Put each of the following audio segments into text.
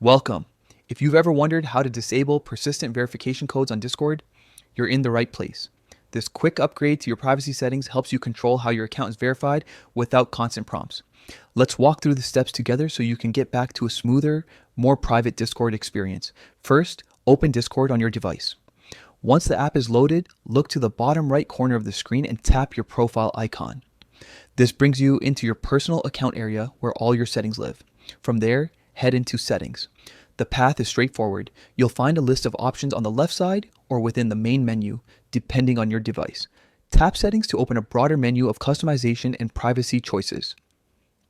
Welcome. If you've ever wondered how to disable persistent verification codes on Discord, you're in the right place. This quick upgrade to your privacy settings helps you control how your account is verified without constant prompts. Let's walk through the steps together so you can get back to a smoother, more private Discord experience. First, open Discord on your device. Once the app is loaded, look to the bottom right corner of the screen and tap your profile icon. This brings you into your personal account area where all your settings live. From there, head into Settings. The path is straightforward. You'll find a list of options on the left side or within the main menu, depending on your device. Tap Settings to open a broader menu of customization and privacy choices.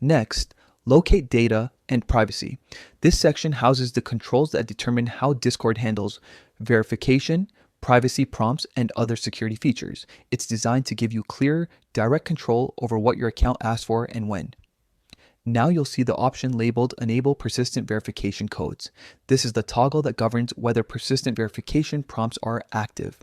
Next, locate Data and Privacy. This section houses the controls that determine how Discord handles verification, privacy prompts, and other security features. It's designed to give you clear, direct control over what your account asks for and when. Now you'll see the option labeled Enable Persistent Verification Codes. This is the toggle that governs whether persistent verification prompts are active.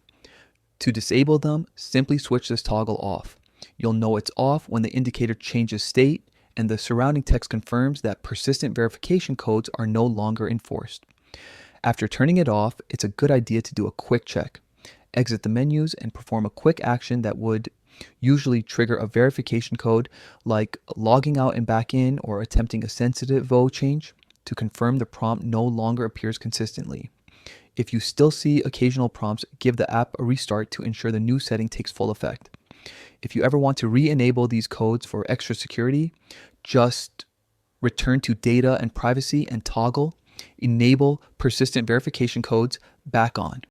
To disable them, simply switch this toggle off. You'll know it's off when the indicator changes state and the surrounding text confirms that persistent verification codes are no longer enforced. After turning it off, it's a good idea to do a quick check. Exit the menus and perform a quick action that would usually trigger a verification code like logging out and back in or attempting a sensitive VO change to confirm the prompt no longer appears consistently. If you still see occasional prompts, give the app a restart to ensure the new setting takes full effect. If you ever want to re-enable these codes for extra security, just return to Data and Privacy and toggle Enable Persistent Verification Codes back on.